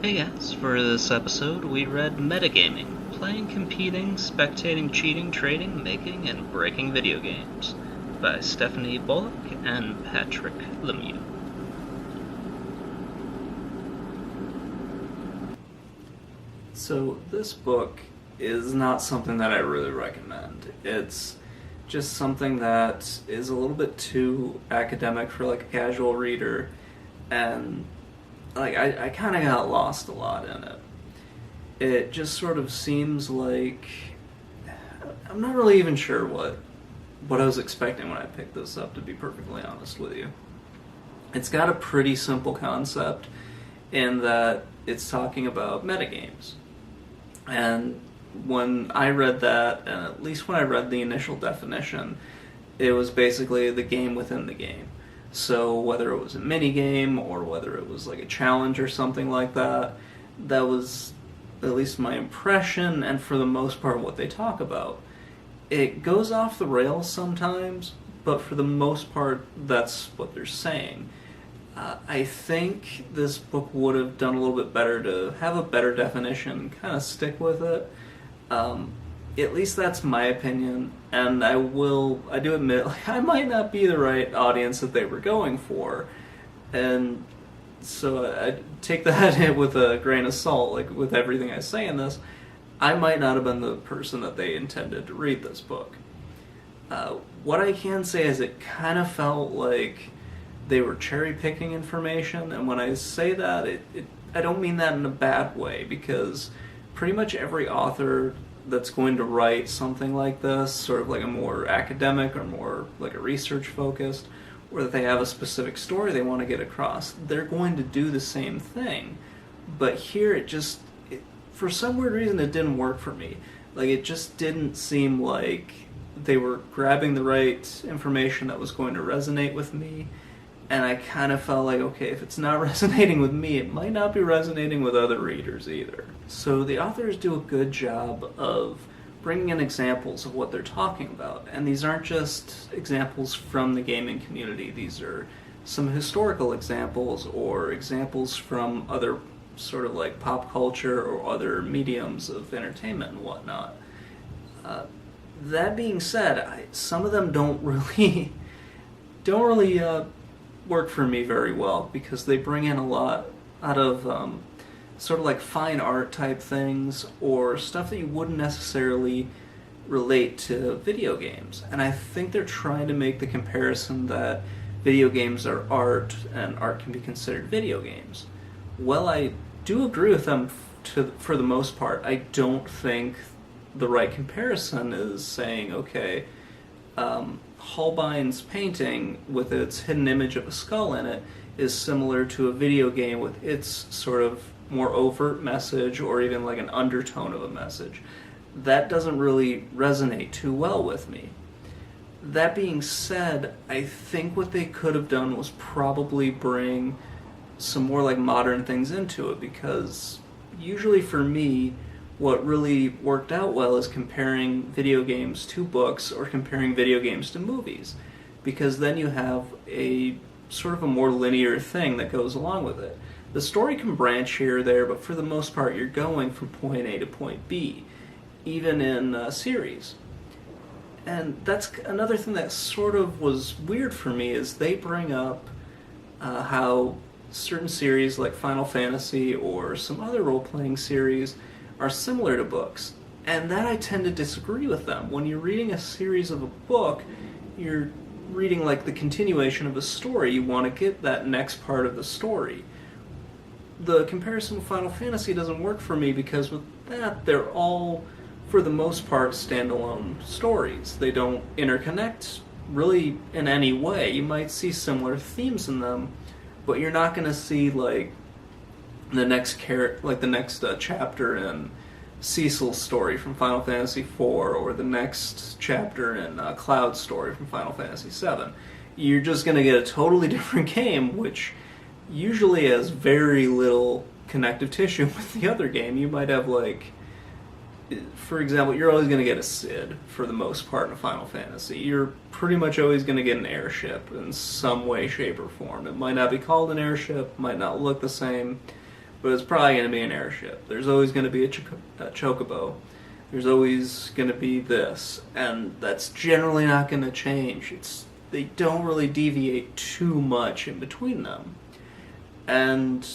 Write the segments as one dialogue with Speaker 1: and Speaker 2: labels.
Speaker 1: Hey guys, for this episode we read Metagaming, playing, competing, spectating, cheating, trading, making, and breaking video games, by Stephanie Boluk and Patrick Lemieux.
Speaker 2: So this book is not something that I really recommend. It's just something that is a little bit too academic for like a casual reader, and like I kind of got lost a lot in it. It just sort of seems like I'm not really even sure what I was expecting when I picked this up, to be perfectly honest with you. It's got a pretty simple concept in that it's talking about metagames. And when I read that, and at least when I read the initial definition, it was basically the game within the game. So whether it was a mini game or whether it was like a challenge or something like that, that was at least my impression, and for the most part what they talk about. It goes off the rails sometimes, but for the most part that's what they're saying. I think this book would have done a little bit better to have a better definition, kind of stick with it. At least that's my opinion, and I do admit, like, I might not be the right audience that they were going for, and so I take that with a grain of salt, like with everything I say in this. I might not have been the person that they intended to read this book. What I can say is it kind of felt like they were cherry-picking information, and when I say that, I don't mean that in a bad way, because pretty much every author that's going to write something like this, sort of like a more academic or more like a research-focused, or that they have a specific story they want to get across, they're going to do the same thing. But here for some weird reason, it didn't work for me. Like, it just didn't seem like they were grabbing the right information that was going to resonate with me. And I kind of felt like, okay, if it's not resonating with me, it might not be resonating with other readers either. So the authors do a good job of bringing in examples of what they're talking about. And these aren't just examples from the gaming community. These are some historical examples or examples from other sort of like pop culture or other mediums of entertainment and whatnot. That being said, some of them don't really work for me very well, because they bring in a lot out of sort of like fine art type things or stuff that you wouldn't necessarily relate to video games. And I think they're trying to make the comparison that video games are art and art can be considered video games. Well, I do agree with them for the most part. I don't think the right comparison is saying, okay, Holbein's painting with its hidden image of a skull in it is similar to a video game with its sort of more overt message or even like an undertone of a message. That doesn't really resonate too well with me. That being said, I think what they could have done was probably bring some more like modern things into it, because usually for me, what really worked out well is comparing video games to books or comparing video games to movies, because then you have a sort of a more linear thing that goes along with it. The story can branch here or there, but for the most part you're going from point A to point B, even in a series. And that's another thing that sort of was weird for me, is they bring up how certain series like Final Fantasy or some other role-playing series are similar to books, and that I tend to disagree with them. When you're reading a series of a book, you're reading like the continuation of a story. You want to get that next part of the story. The comparison with Final Fantasy doesn't work for me, because with that, they're all, for the most part, standalone stories. They don't interconnect really in any way. You might see similar themes in them, but you're not going to see like the next chapter in Cecil's story from Final Fantasy IV, or the next chapter in Cloud's story from Final Fantasy VII. You're just going to get a totally different game, which usually has very little connective tissue with the other game. You might have, like, for example, you're always going to get a Cid for the most part in a Final Fantasy. You're pretty much always going to get an airship in some way, shape, or form. It might not be called an airship, might not look the same, but it's probably going to be an airship. There's always going to be a chocobo. There's always going to be this, and that's generally not going to change. They don't really deviate too much in between them. And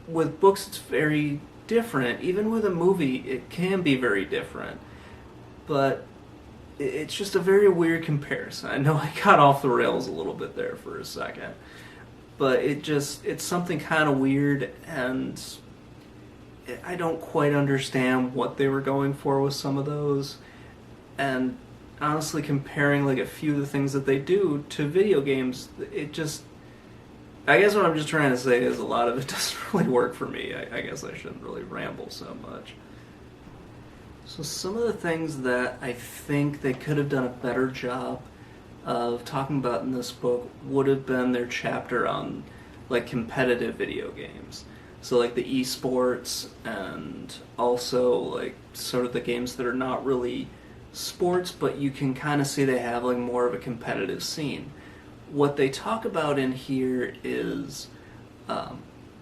Speaker 2: with books, it's very different. Even with a movie, it can be very different. But it's just a very weird comparison. I know I got off the rails a little bit there for a second. But it's something kind of weird, and I don't quite understand what they were going for with some of those. And honestly, comparing like a few of the things that they do to video games, I guess what I'm just trying to say is a lot of it doesn't really work for me. I guess I shouldn't really ramble so much. So some of the things that I think they could have done a better job of talking about in this book would have been their chapter on like competitive video games. So like the esports, and also like sort of the games that are not really sports, but you can kind of see they have like more of a competitive scene. What they talk about in here is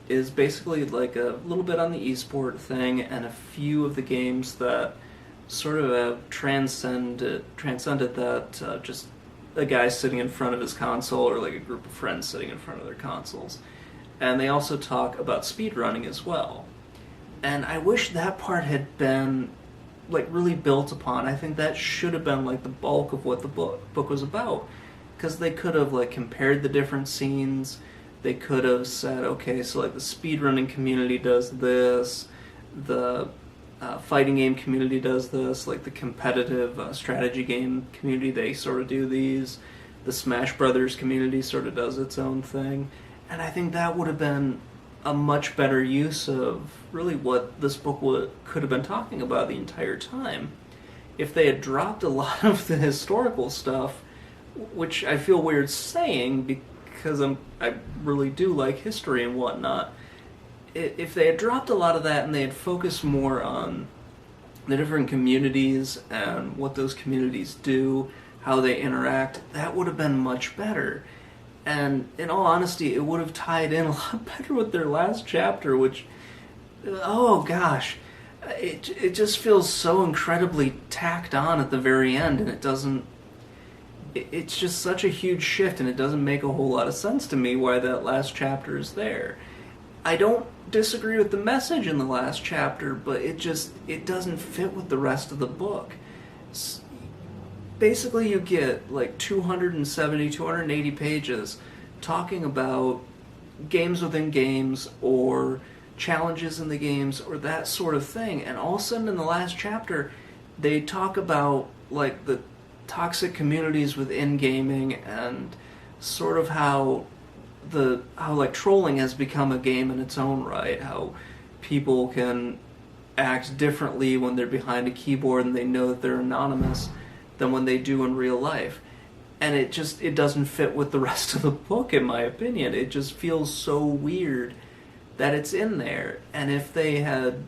Speaker 2: basically like a little bit on the esport thing, and a few of the games that sort of have transcended that just a guy sitting in front of his console, or like a group of friends sitting in front of their consoles. And they also talk about speedrunning as well. And I wish that part had been like really built upon. I think that should have been like the bulk of what the book was about. Because they could have like compared the different scenes. They could have said, okay, so like the speedrunning community does this, the fighting game community does this, like the competitive strategy game community, they sort of do these. The Smash Brothers community sort of does its own thing. And I think that would have been a much better use of really what this book could have been talking about the entire time. If they had dropped a lot of the historical stuff, which I feel weird saying because I really do like history and whatnot. If they had dropped a lot of that and they had focused more on the different communities and what those communities do, how they interact, that would have been much better. And in all honesty, it would have tied in a lot better with their last chapter, which, oh gosh, it just feels so incredibly tacked on at the very end, and it's just such a huge shift, and it doesn't make a whole lot of sense to me why that last chapter is there. I don't disagree with the message in the last chapter, but it doesn't fit with the rest of the book. Basically, you get like 270, 280 pages talking about games within games, or challenges in the games, or that sort of thing, and all of a sudden in the last chapter they talk about like the toxic communities within gaming, and sort of how like trolling has become a game in its own right, how people can act differently when they're behind a keyboard and they know that they're anonymous than when they do in real life. And it doesn't fit with the rest of the book, in my opinion. It just feels so weird that it's in there. And if they had,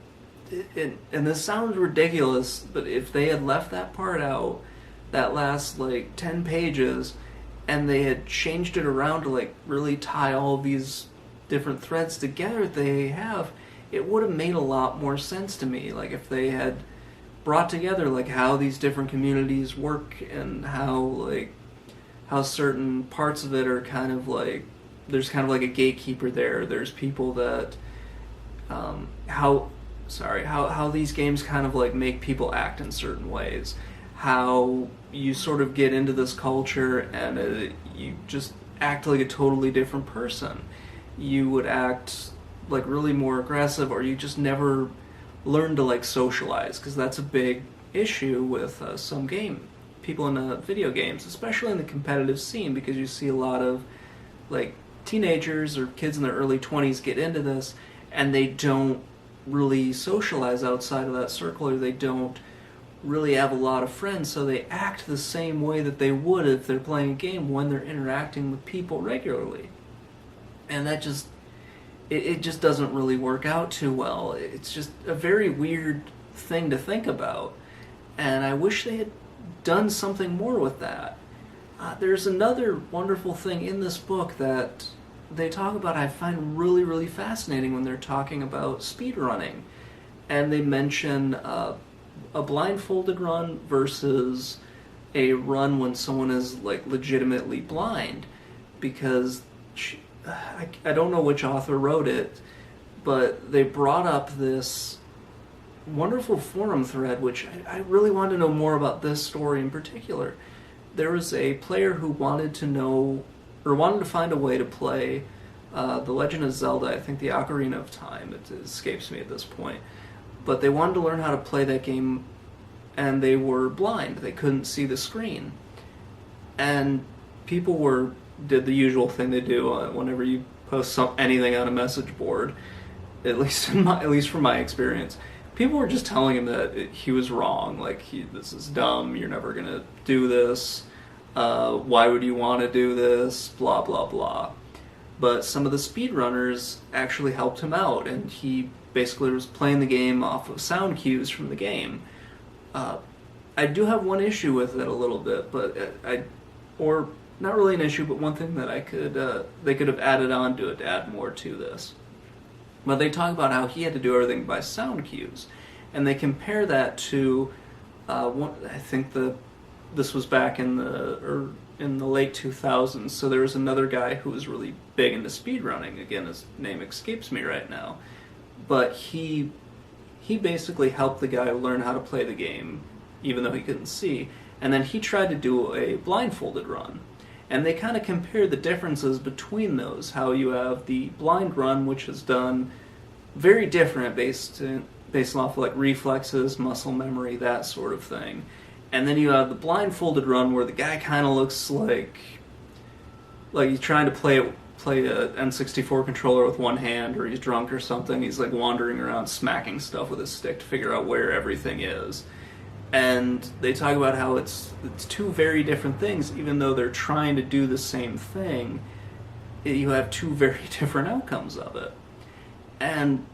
Speaker 2: and this sounds ridiculous, but if they had left that part out, that last like 10 pages, and they had changed it around to like really tie all these different threads together it would have made a lot more sense to me. Like if they had brought together like how these different communities work, and how certain parts of it are kind of like, there's kind of like a gatekeeper there. There's people that how these games kind of like make people act in certain ways, how you sort of get into this culture and you just act like a totally different person. You would act like really more aggressive, or you just never learn to like socialize, because that's a big issue with some people in video games, especially in the competitive scene, because you see a lot of like teenagers or kids in their early 20s get into this, and they don't really socialize outside of that circle, or they don't really have a lot of friends, so they act the same way that they would if they're playing a game when they're interacting with people regularly. And that just it just doesn't really work out too well. It's just a very weird thing to think about, and I wish they had done something more with that. There's another wonderful thing in this book that they talk about, I find really, really fascinating when they're talking about speedrunning. And they mention a blindfolded run versus a run when someone is like legitimately blind. Because I don't know which author wrote it, but they brought up this wonderful forum thread, which I really wanted to know more about this story in particular. There was a player who wanted to know, or wanted to find a way to play The Legend of Zelda, I think the Ocarina of Time, it escapes me at this point. But they wanted to learn how to play that game, and they were blind. They couldn't see the screen. And people did the usual thing they do whenever you post anything on a message board, at least from my experience. People were just telling him that he was wrong. Like, this is dumb. You're never gonna do this. Why would you want to do this? Blah blah blah. But some of the speedrunners actually helped him out, and he basically was playing the game off of sound cues from the game. I do have one issue with it a little bit, but or not really an issue, but one thing that they could have added on to it to add more to this. But they talk about how he had to do everything by sound cues, and they compare that to I think this was back in the late 2000s. So there was another guy who was really big into speedrunning. Again, his name escapes me right now, but he basically helped the guy learn how to play the game, even though he couldn't see. And then he tried to do a blindfolded run. And they kind of compare the differences between those. How you have the blind run, which is done very different based off of like reflexes, muscle memory, that sort of thing. And then you have the blindfolded run, where the guy kind of looks like he's trying to play a N64 controller with one hand, or he's drunk or something. He's like wandering around smacking stuff with his stick to figure out where everything is. And they talk about how it's two very different things, even though they're trying to do the same thing. You have two very different outcomes of it. And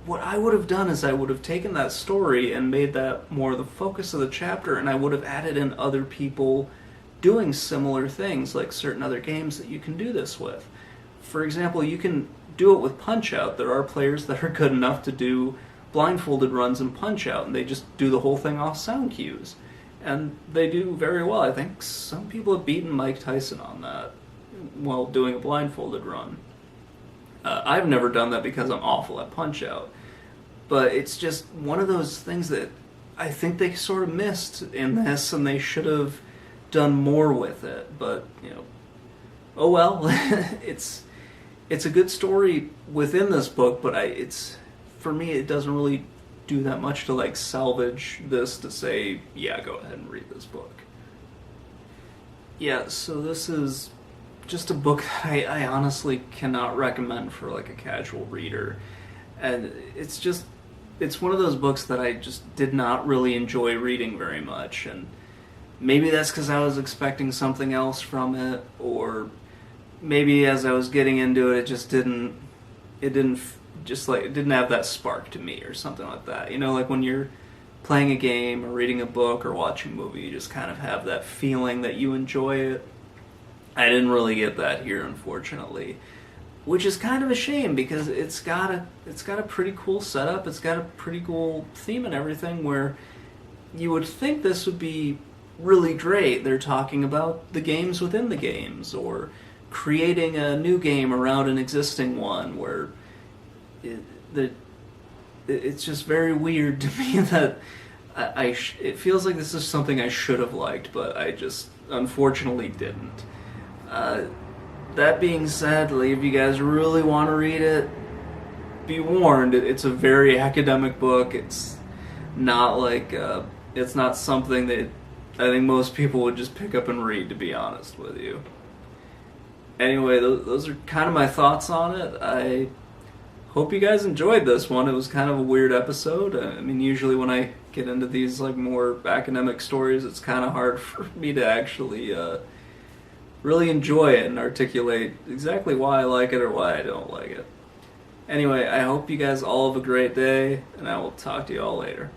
Speaker 2: what I would have done is I would have taken that story and made that more the focus of the chapter, and I would have added in other people doing similar things, like certain other games that you can do this with. For example, you can do it with Punch-Out. There are players that are good enough to do blindfolded runs in Punch-Out, and they just do the whole thing off sound cues. And they do very well. I think some people have beaten Mike Tyson on that while doing a blindfolded run. I've never done that because I'm awful at Punch-Out. But it's just one of those things that I think they sort of missed in this, and they should have done more with it. But, oh well. It's a good story within this book, but for me, it doesn't really do that much to like salvage this to say, yeah, go ahead and read this book. Yeah, so this is just a book that I honestly cannot recommend for like a casual reader. And it's one of those books that I just did not really enjoy reading very much. And maybe that's because I was expecting something else from it, or maybe as I was getting into it, it didn't have that spark to me or something like that. Like when you're playing a game or reading a book or watching a movie, you just kind of have that feeling that you enjoy it. I didn't really get that here, unfortunately, which is kind of a shame, because it's got a pretty cool setup. It's got a pretty cool theme and everything, where you would think this would be really great. They're talking about the games within the games, or creating a new game around an existing one, where it's just very weird to me that it feels like this is something I should have liked, but I just unfortunately didn't. That being said, if you guys really want to read it, be warned, it's a very academic book. It's not it's not something that I think most people would just pick up and read, to be honest with you. Anyway, those are kind of my thoughts on it. I hope you guys enjoyed this one. It was kind of a weird episode. I mean, usually when I get into these more academic stories, it's kind of hard for me to actually really enjoy it and articulate exactly why I like it or why I don't like it. Anyway, I hope you guys all have a great day, and I will talk to you all later.